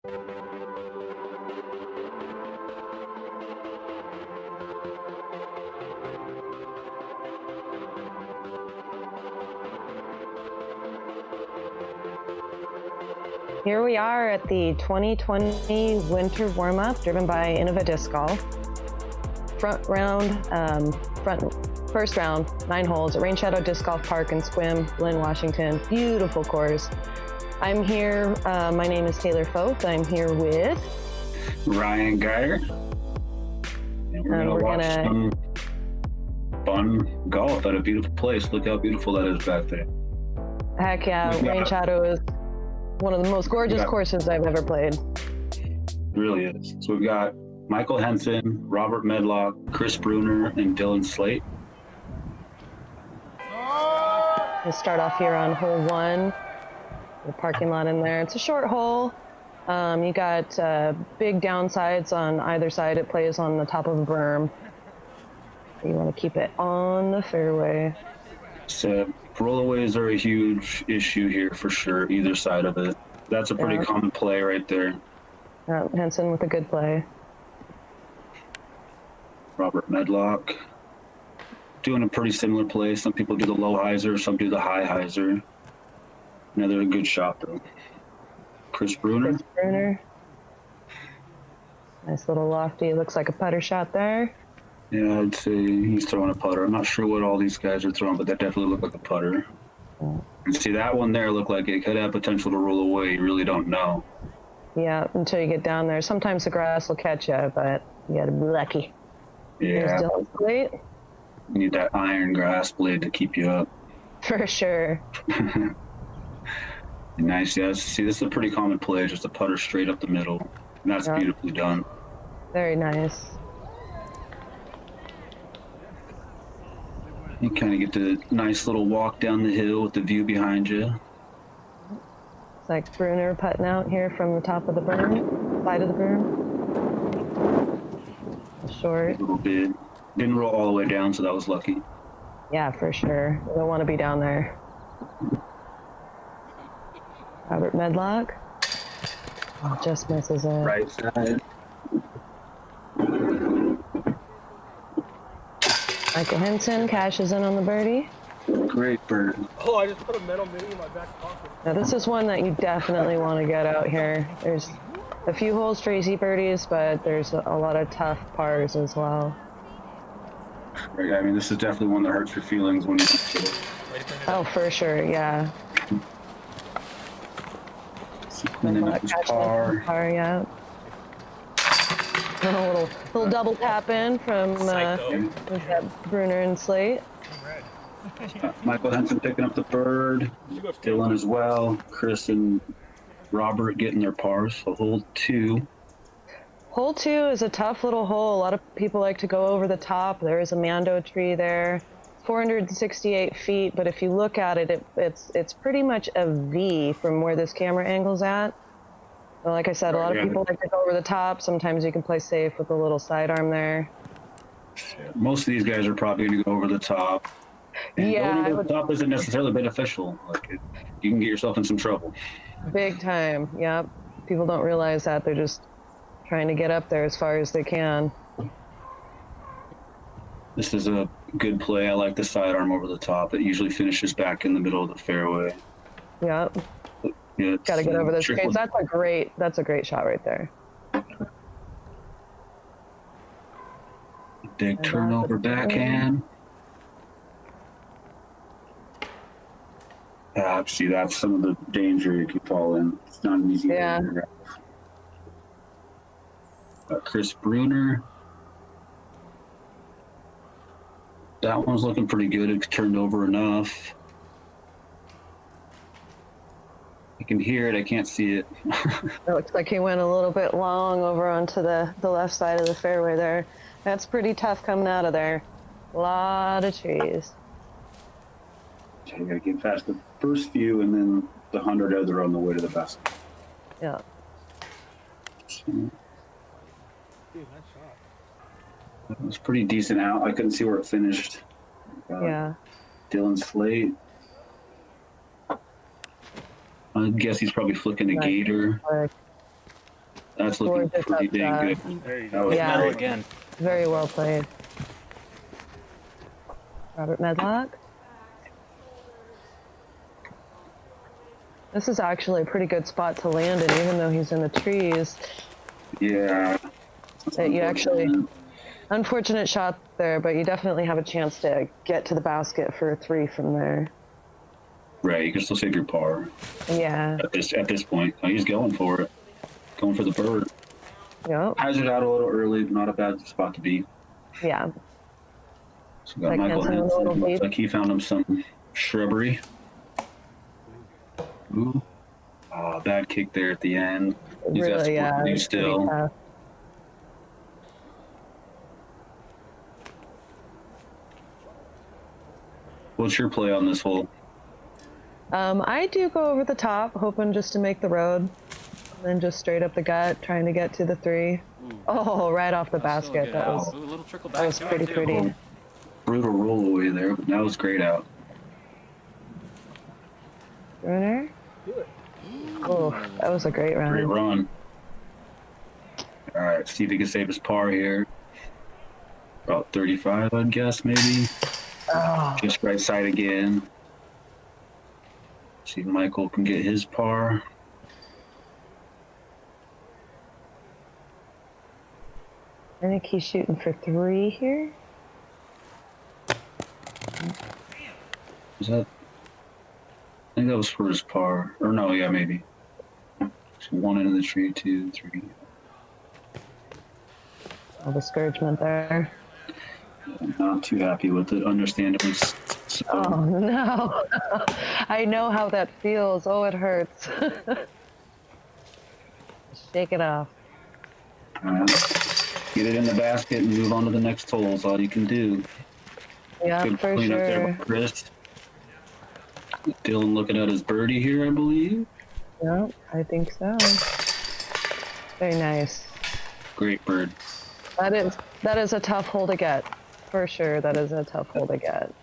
Here we are at the 2020 Winter Warm-Up driven by Innova Disc Golf. First round, 9 holes at Rain Shadow Disc Golf Park and Squim, Blaine, Washington. Beautiful course. I'm here, my name is Taylor Foth. I'm here with Ryan Geyer. And we're gonna watch some fun golf at a beautiful place. Look how beautiful that is back there. Heck yeah, Rain Shadow is one of the most gorgeous courses I've ever played. It really is. So we've got Michael Henson, Robert Medlock, Chris Bruner, and Dylan Slate. We'll start off here on hole 1. The parking lot in there. It's a short hole. You got big downsides on either side. It plays on the top of a berm. You want to keep it on the fairway. So rollaways are a huge issue here for sure, either side of it. That's a pretty common play right there. Henson with a good play. Robert Medlock doing a pretty similar play. Some people do the low hyzer, some do the high hyzer. Another good shot though. Chris Bruner. Nice little lofty. Looks like a putter shot there. Yeah, I'd say he's throwing a putter. I'm not sure what all these guys are throwing, but that definitely looked like a putter. And see, that one there looked like it could have potential to roll away. You really don't know. Yeah, until you get down there. Sometimes the grass will catch you, but you gotta be lucky. Yeah. There's Dylan's Slate. You need that iron grass blade to keep you up. For sure. Nice, yeah. See, this is a pretty common play, just a putter straight up the middle. And that's beautifully done. Very nice. You kind of get the nice little walk down the hill with the view behind you. It's like Bruner putting out here from the top of the berm, side of the berm. Short. A little bit. Didn't roll all the way down, so that was lucky. Yeah, for sure. You don't want to be down there. Robert Medlock. Oh, just misses it. Right side. Michael Henson cashes in on the birdie. Great bird. Oh, I just put a metal mini in my back pocket. Now this is one that you definitely want to get out here. There's a few holes for easy birdies, but there's a lot of tough pars as well. Right, I mean, this is definitely one that hurts your feelings when you get it. Oh, for sure, yeah. Par. Yeah. A little double tap in from that Bruner and Slate. Michael Henson picking up the bird. Dylan as well. Chris and Robert getting their pars. So hole 2. Hole 2 is a tough little hole. A lot of people like to go over the top. There is a mando tree there. 468 feet, but if you look at it, it's pretty much a V from where this camera angle's at. But like I said, a lot of people like to go over the top. Sometimes you can play safe with a little sidearm there. Most of these guys are probably going to go over the top. And yeah, going over the top isn't necessarily beneficial. You can get yourself in some trouble. Big time, yep. People don't realize that. They're just trying to get up there as far as they can. This is a good play. I like the sidearm over the top. It usually finishes back in the middle of the fairway. Yep. Yeah, got to get over those skates. That's a great shot right there. Big turnover backhand. See, that's some of the danger you can fall in. It's not an easy area. Chris Bruner. That one's looking pretty good. It turned over enough. I can hear it. I can't see it. It looks like he went a little bit long over onto the left side of the fairway there. That's pretty tough coming out of there. A lot of trees. You gotta get past the first few and then the 100 other on the way to the basket. Yeah. Dude, nice shot. It was pretty decent out. I couldn't see where it finished. Yeah. Dylan Slate. I guess he's probably flicking a gator. That's looking Gorgeous pretty dang upshot. good. There you That go. was Yeah. Metal great. again. Very well played. Robert Medlock. This is actually a pretty good spot to land in, even though he's in the trees. Yeah. That's That you actually, unfortunate. unfortunate shot there, but you definitely have a chance to get to the basket for a 3 from there. Right, you can still save your par Yeah. at this point. Oh, he's going for it. Going for the bird. Yep. Hazard out a little early, not a bad spot to be. Yeah. So we got Like Michael Henson a Henson. little Looks deep. like he found him some shrubbery. Ooh. Oh, bad kick there at the end. He's got Really, some work yeah. to do It's pretty still. tough. What's your play on this hole? I do go over the top, hoping just to make the road, and then just straight up the gut, trying to get to the 3. Ooh. Oh, right off the That's still a basket. good That out. was Ooh, a little trickle that back was to pretty it, too. pretty. Brutal roll away there, but that was great out. Bruner. Do it. Oh, that was a great Great run. run. All right, see if he can save his par here. About 35, I'd guess, maybe. Oh, Just right side again. See if Michael can get his par. I think he's shooting for 3 here. Is that? I think that was for his par. Or no, yeah, maybe. So 1 into the tree, 2, 3. Oh, discouragement there. I'm not too happy with it, understandably. So, Oh no! I know how that feels. Oh, it hurts. Shake it off. get it in the basket and move on to the next hole is all you can do. Yeah, Good for cleanup there sure. by Chris. Dylan looking at his birdie here, I believe. Yeah, I think so. Very nice. Great bird. That is a tough hole to get. For sure, that is a tough hole to get.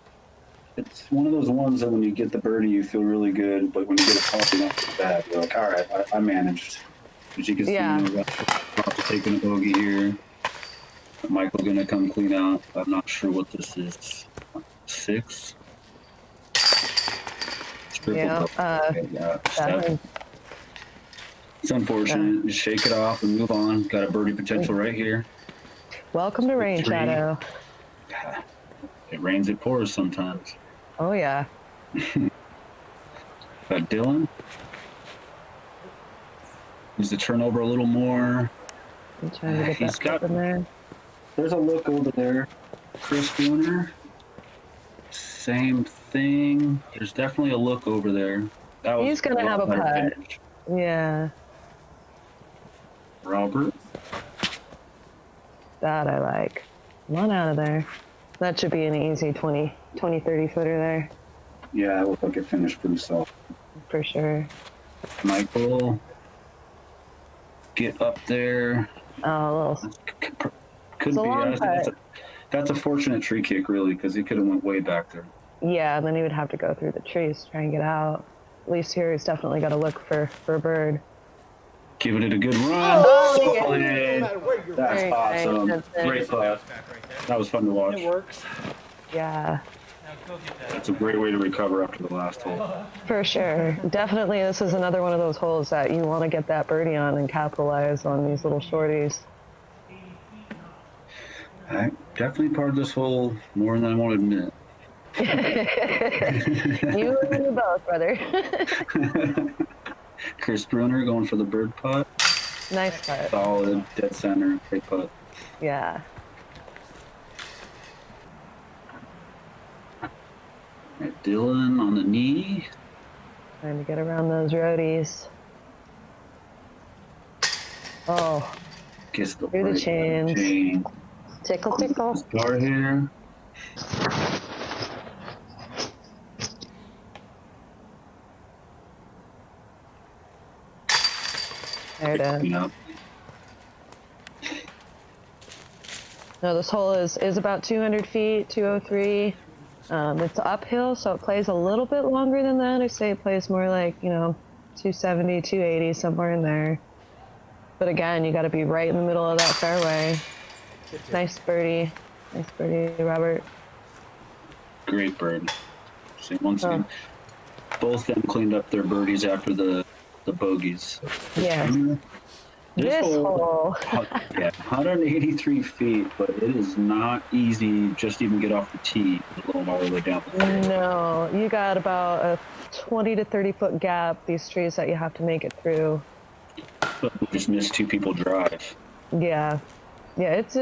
It's one of those ones that when you get the birdie, you feel really good, but when you get a par, you don't feel bad. You're like, all right, I managed. As you can see, Yeah. we got taking a bogey here. Michael gonna come clean out. I'm not sure what this is. 6. Triple Yeah, bogey. Okay, yeah, 7. that, It's unfortunate. Just shake it off and move on. Got a birdie potential right here. welcome to Rain 3. Shadow. It rains, it pours sometimes. Oh yeah. Got Dylan. Needs to turn over a little more. I'm trying to get He's that got- up in there. There's a look over there. Chris Bruner. Same thing. There's definitely a look over there. That was He's gonna have a better putt. finish. Yeah, Robert. that I like. Come on out of there. That should be an easy 20, 30 footer there, Yeah, it looked like it finished pretty soft. for sure. Michael. Get up there. Oh, a little. Could It's a be. long That's a fortunate tree kick, really, because he could have went way back there. Yeah, and then he would have to go through the trees to try and get out. At least here he's definitely got to look for a bird. Giving it a good run. Oh, yeah. Solid. No matter where you're That's Very nice, awesome. Henson. Great play. Back right there. That was fun to watch. it works. Yeah, Now go get that. That's a great way to recover after the last hole. for sure. Definitely, this is another one of those holes that you want to get that birdie on and capitalize on these little shorties. I definitely part of this hole more than I want to admit. You and me both, brother. Chris Bruner going for the bird putt. Nice putt. Solid, dead center, great putt. Yeah. Right, Dylan on the knee. Trying to get around those roadies. Oh, Gets the Through the right chains. chain. tickle, tickle. Start here. There it is. You know, No, this hole is about 200 feet, 203. It's uphill, so it plays a little bit longer than that. I say it plays more like, 270, 280, somewhere in there. But again, you got to be right in the middle of that fairway. Nice birdie, Robert. Great bird. See, once again, both them cleaned up their birdies after the bogeys. Yes. This hole. Yeah, 183 feet, but it is not easy just to even get off the tee, let alone all the way down the fairway. No, you got about a 20 to 30 foot gap, these trees that you have to make it through. But we just missed 2 people drive. Yeah. Yeah, it's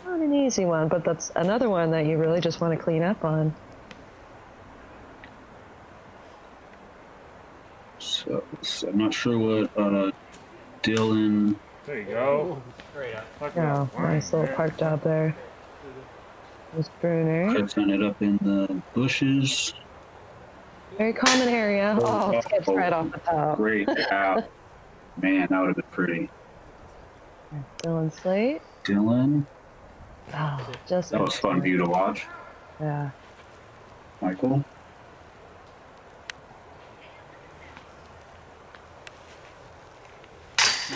not an easy one, but that's another one that you really just want to clean up on. So I'm not sure what Dylan. There you go. Great. Oh, nice little park job there. There's Bruner. Cutting it up in the bushes. Very common area. Oh, it skips right off the top. Great out. Man, that would have been pretty. Dylan Slate. Dylan. Oh, just That was fun view to watch. Yeah. Michael.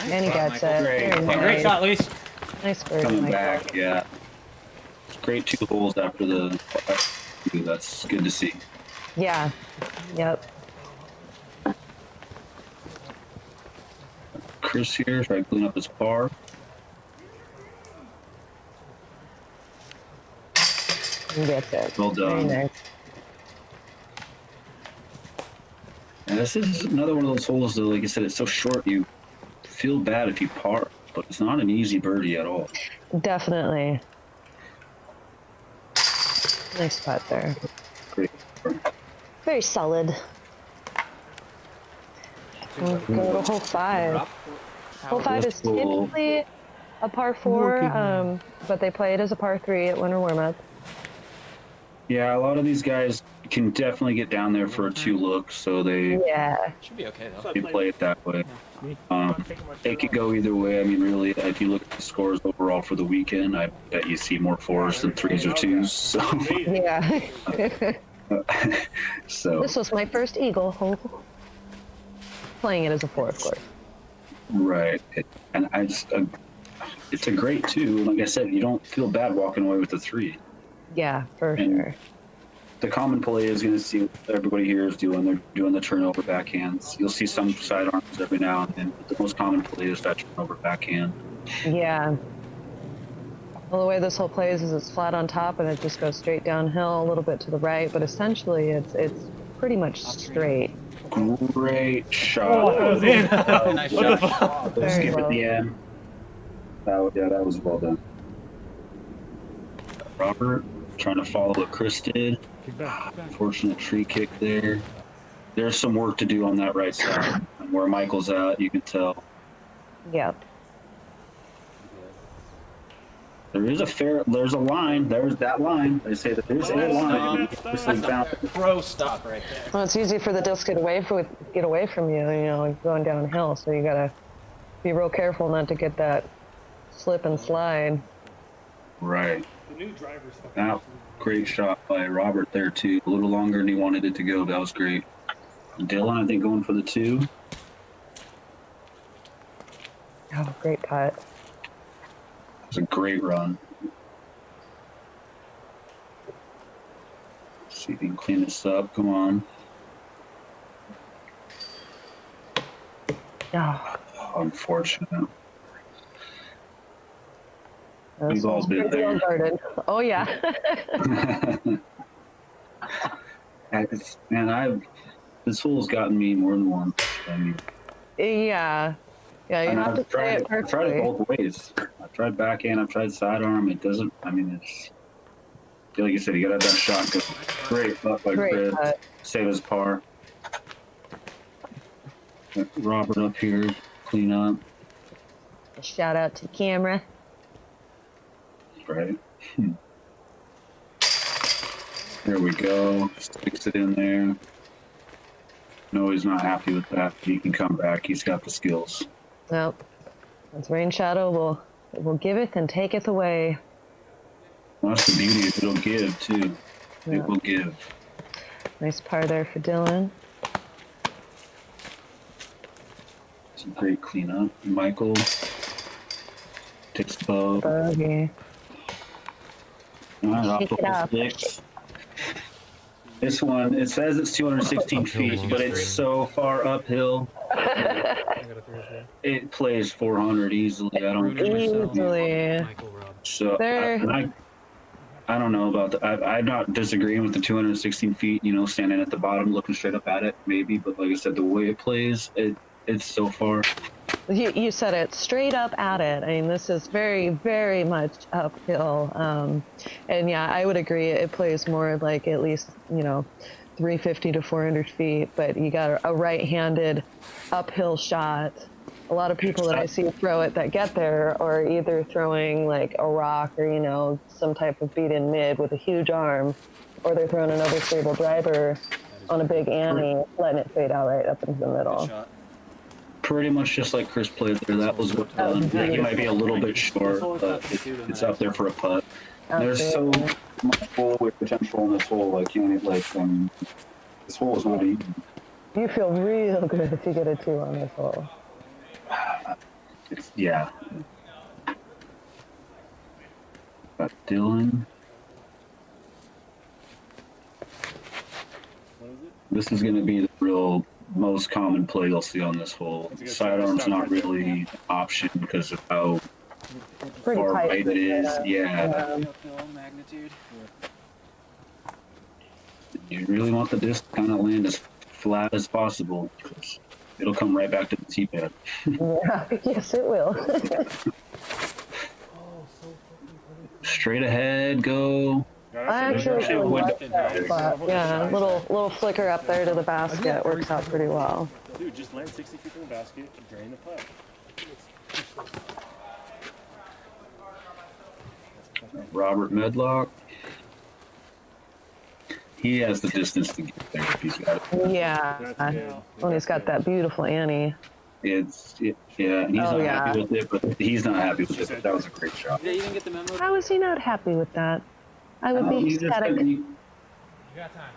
And he gets it. Very nice. Great shot, Luis. Nice bird, Coming Michael. back, yeah. Great 2 holes after the. That's good to see. Yeah. Yep. Chris here, try to clean up his par. He gets it. Well Very done. nice. And this is another one of those holes that, like I said, it's so short you feel bad if you par, but it's not an easy birdie at all. Definitely. Nice putt there. Great. Very solid. We'll go to hole 5. Hole 5 is typically a par 4, but they play it as a par 3 at winter warm-up. Yeah, a lot of these guys can definitely get down there for a 2 look, so they Should be okay though. play it that way. It could go either way. I mean, really, if you look at the scores overall for the weekend, I bet you see more 4s than 3s or 2s. So, Yeah. so This was my first eagle hole. Playing it as a 4, of course. right, it's a great 2. Like I said, you don't feel bad walking away with a 3. Yeah, for And sure. the common play is going to see what everybody here is doing. They're doing the turnover backhands. You'll see some sidearms every now and then, but the most common play is that turnover backhand. Yeah. Well, the way this whole plays is it's flat on top and it just goes straight downhill a little bit to the right, but essentially it's pretty much straight. Great shot. that was in. Nice What the shot. fuck? Very Skip well. at the end. That was well done. Robert trying to follow what Chris did. Unfortunate tree kick there. There's some work to do on that right side. And where Michael's at, you can tell. Yep. There's a line. There's that line. They say that there's a line. Pro stop right there. Well, it's easy for the disc to get away from you, going downhill. So you gotta be real careful not to get that slip and slide. Right. The new driver stuff. Now, great shot by Robert there too. A little longer than he wanted it to go. That was great. Dylan, I think, going for the 2. Oh, great putt. It was a great run. See if you can clean this up. Come on. Oh, Unfortunate. this We've all one's been pretty well there. guarded. Oh yeah. This hole's gotten me more than once. I mean, Yeah. Yeah, you and have to I've play tried it it perfectly. both ways. I've tried backhand, I've tried sidearm. It doesn't, I mean, it's, like you said, you gotta have that shot go. Great putt by Great Chris. putt. Save his par. Robert up here, clean up. A shout out to the camera. Right. There we go. Sticks it in there. No, he's not happy with that. He can come back. He's got the skills. Nope. That's rain shadow will giveth and taketh away. Well, that's the beauty. It'll give too. Yeah. It will give. Nice par there for Dylan. Some great cleanup. Michael takes the boat. Bogey. All right, off Shake the it whole up. six. This one, it says it's 216 feet, but it's so far uphill. I got a 3 as well. It plays 400 easily. I don't. Easily. Michael Rob. So There. I don't know about that. I'm not disagreeing with the 216 feet. You know, standing at the bottom, looking straight up at it, maybe. But like I said, the way it plays, it's so far. You said it straight up at it. I mean, this is very, very much uphill. And yeah, I would agree. It plays more like at least, 350 to 400 feet, but you got a right-handed uphill shot. A lot of people that I see throw it that get there are either throwing like a rock or, some type of beat in mid with a huge arm, or they're throwing an overstable driver on a big ante, letting it fade out right up into the middle. Pretty much just like Chris played there. That was what yeah, he might be a little bit short, but it's up there for a putt. There's so much full potential in this hole. Like this hole is not even. You feel real good if you get a 2 on this hole. Yeah. Got Dylan. This is going to be the real most common play you'll see on this hole. Sidearm's not really an option because of how Pretty far tight. right it is. Yeah. You really want the disc to kind of land as flat as possible because it'll come right back to the tee pad. Yeah, yes, it will. Straight ahead, go. I actually really like that spot. Yeah, little flicker up there to the basket works out pretty well. Dude, just land 60 feet from the basket, drain the putt. Robert Medlock. He has the distance to get there if he's got it. Yeah, when he's got that beautiful Annie. Yeah, and he's not happy with it, but he's not happy with it. But that was a great shot. Yeah, you didn't get the memo. How is he not happy with that? I would be ecstatic.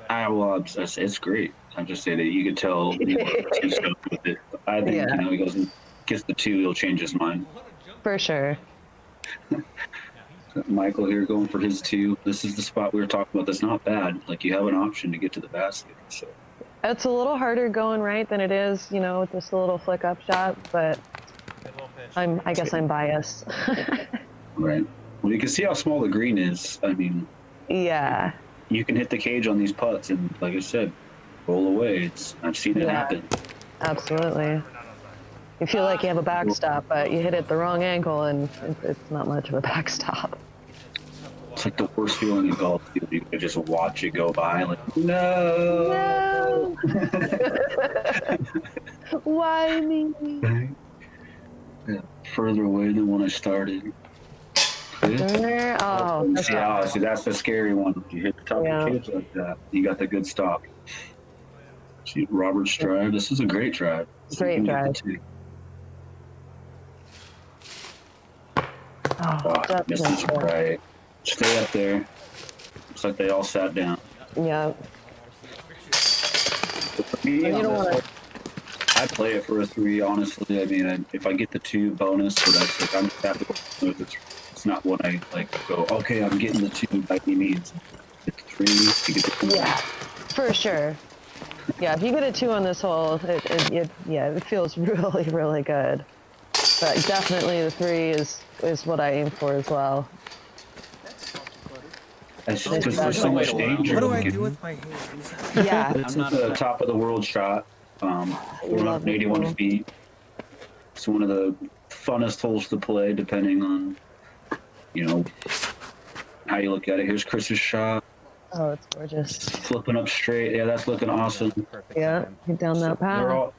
Well, it's great. I'm just saying that you could tell he's stoked with it. I think he goes and gets the 2, he'll change his mind. For sure. Michael here going for his 2. This is the spot we were talking about. That's not bad. Like you have an option to get to the basket. So It's a little harder going right than it is, with this little flick up shot, but I guess I'm biased. Right. Well, you can see how small the green is. I mean, yeah. you can hit the cage on these putts, and like I said, roll away. I've seen it happen. Absolutely. You feel like you have a backstop, but you hit it the wrong angle, and it's not much of a backstop. It's like the worst feeling in golf. You could just watch it go by, like, no. Why me? Yeah, further away than when I started. Bruner? Oh, See, that's the scary one. You hit the top of the cage like that, you got the good stop. See, Robert's drive. This is a great drive. Great drive. Misses right. Stay up there. Looks like they all sat down. Yeah. Me, I play it for a 3, honestly. I mean, if I get the 2 bonus, so that's like I'm happy with it. It's not what I like to go, okay, I'm getting the 2 by any means. Get the 3, you get the 2. Yeah, for sure. Yeah, if you get a 2 on this hole, it feels really, really good. But definitely the 3 is what I aim for as well. It's just because there's so much danger. What do I do with my hands? Yeah. This is the top of the world shot, 481 feet. It's one of the funnest holes to play, depending on, how you look at it. Here's Chris's shot. Oh, it's gorgeous. Flipping up straight. Yeah, that's looking awesome. Yeah, get down that path. They're all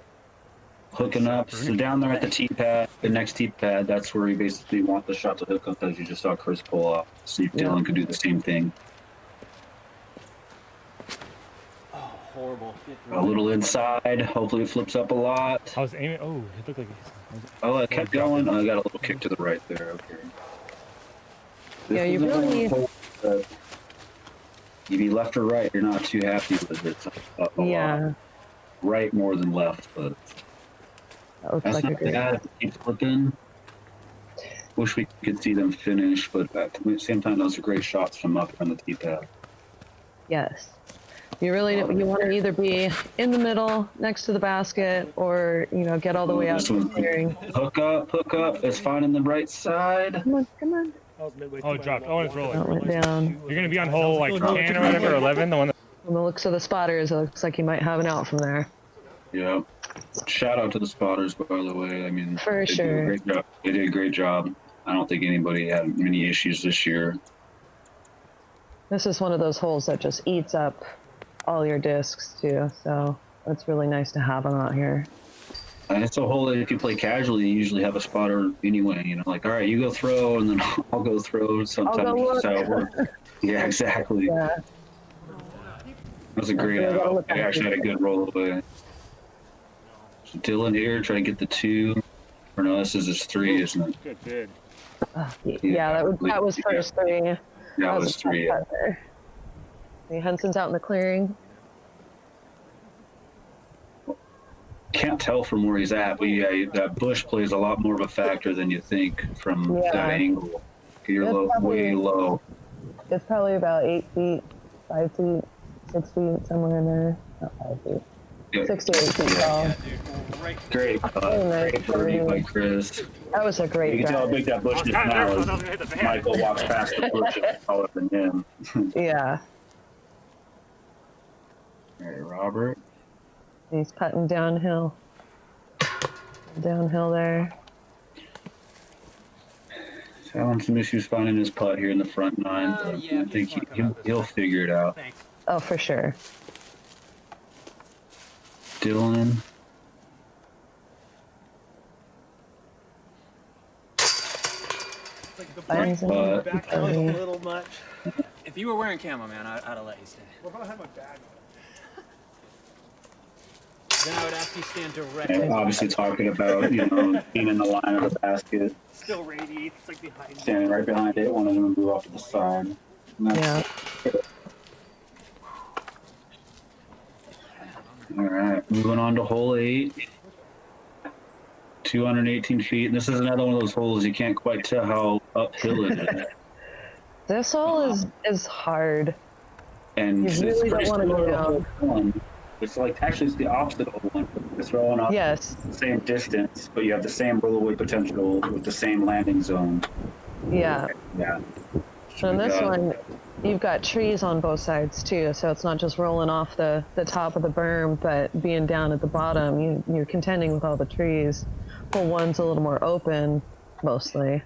hooking up. So down there at the tee pad, the next tee pad, that's where you basically want the shot to hook up, as you just saw Chris pull off. See if Dylan could do the same thing. Oh, horrible. A little inside. Hopefully it flips up a lot. I was aiming. Oh, it looked like. Oh, I kept going. Oh, I got a little kick to the right there. Okay. Yeah, you really. You be left or right, you're not too happy with it. A lot. Right more than left, but That looks That's like a not great. bad. Keep flipping. Wish we could see them finish, but at the same time, those are great shots from up on the tee pad. Yes. You want to either be in the middle next to the basket or, get all the way out This to the one's clearing. hook up. It's finding the right side. Come on, come on. Oh, it dropped. Oh, it's That rolling. went down. You're gonna be on hole like 10 or whatever, 11, the one that. From the looks of the spotters, it looks like you might have an out from there. Yeah. Shout out to the spotters, by the way. I mean, For they sure. did a great job. They did a great job. I don't think anybody had many issues this year. This is one of those holes that just eats up all your discs too, so it's really nice to have them out here. And it's a hole that if you play casually, you usually have a spotter anyway. Like, all right, you go throw, and then I'll go throw. Sometimes look. that's how it works. Yeah, exactly. Yeah. That was a great out. It actually had a good roll away. So Dylan here trying to get the 2. Or no, this is his 3, isn't it? Good bid. Yeah, that was first 3. That was 3. Yeah. The Henson's out in the clearing. Can't tell from where he's at, but yeah, that bush plays a lot more of a factor than you think from that angle. You're way low. It's probably about 8 feet, 5 feet, 6 feet, somewhere in there. Not 5 feet. Yeah. 6 to 8 feet tall. Great, great birdie by Chris. That was a great You can tell how drive. big that bush is now as Michael walks past the bush and it's taller than him. Yeah. All right, Robert. He's putting downhill. Downhill there. He's having some issues finding his putt here in the front 9, but yeah, I think he'll figure it out. Thanks. Oh, for sure. Dylan. Like the Irons in. back a little much. If you were wearing camo, man, I'd have let you stay. What about I had my bag Then I would ask you stand directly. And obviously talking about, being in the line of the basket, still radiates, it's like behind me. standing right behind it, one of them move off to the side. Yeah. All right, moving on to hole 8. 218 feet. And this is another one of those holes you can't quite tell how uphill it is. This hole is hard. And You it's really pretty don't wanna go similar to down. hole 1. It's like, actually, it's the opposite of hole 1. It's rolling up Yes. the same distance, but you have the same rollaway potential with the same landing zone. Yeah. Yeah. So in this one, you've got trees on both sides too, so it's not just rolling off the top of the berm, but being down at the bottom, you're contending with all the trees. Hole 1's a little more open, mostly.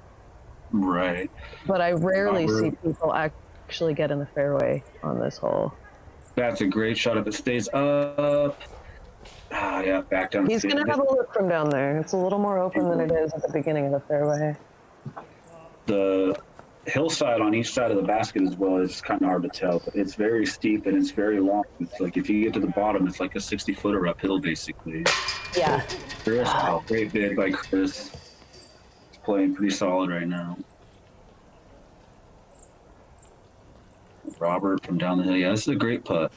Right. But I rarely Robert. see people actually get in the fairway on this hole. That's a great shot if it stays up. Yeah, back down. He's going to have a look from down there. It's a little more open than it is at the beginning of the fairway. The hillside on each side of the basket as well is kind of hard to tell, but it's very steep and it's very long. It's like if you get to the bottom, it's like a 60-footer uphill, basically. Yeah. Chris, great bid by Chris. He's playing pretty solid right now. Robert from down the hill. Yeah, this is a great putt.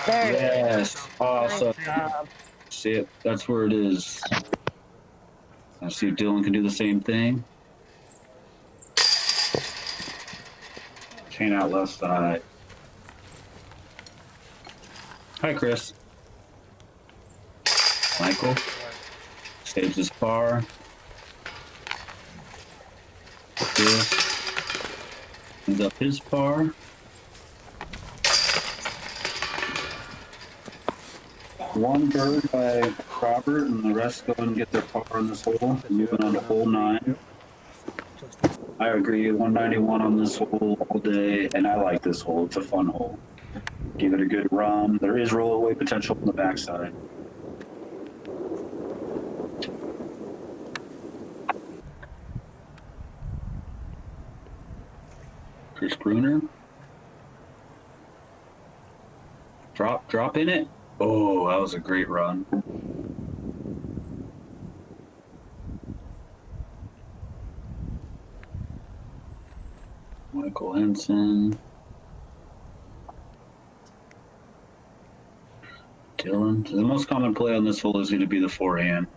There it is. Yes, awesome. Nice job. See it? That's where it is. Let's see if Dylan can do the same thing. Chain out left side. Hi, Chris. Michael saves his par. Chris cleans up his par. One bird by Robert, and the rest go and get their par on this hole. Moving on to hole 9. I agree, 191 on this hole all day, and I like this hole. It's a fun hole. Give it a good run. There is rollaway potential on the backside. Chris Bruner. Drop in it. Oh, that was a great run. Michael Henson. Dylan. The most common play on this hole is going to be the forehand.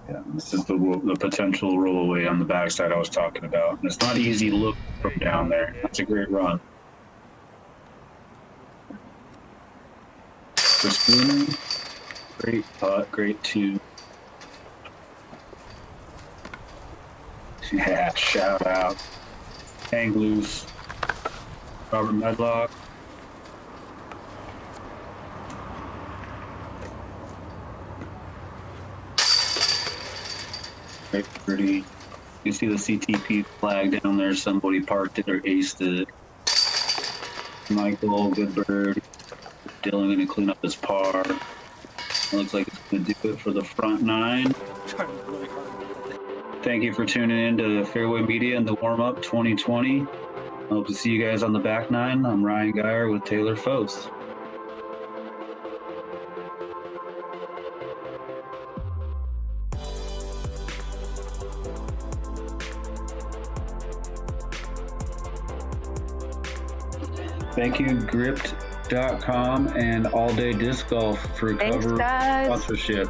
Yeah, this is the potential roll away on the backside I was talking about. And it's not easy to look from down there. That's a great run. Chris Bruner, great putt, great two. Yeah, shout out. Hang loose. Robert Medlock. Great birdie. You see the CTP flag down there. Somebody parked it or aced it. Michael, good bird. Dylan gonna clean up his par. Looks like it's gonna do it for the front nine. Thank you for tuning in to Fairway Media and the warm-up 2020. I hope to see you guys on the back nine. I'm Ryan Geyer with Taylor Foast. Thank you, Gripped.com and All Day Disc Golf for Thanks, cover guys. sponsorship.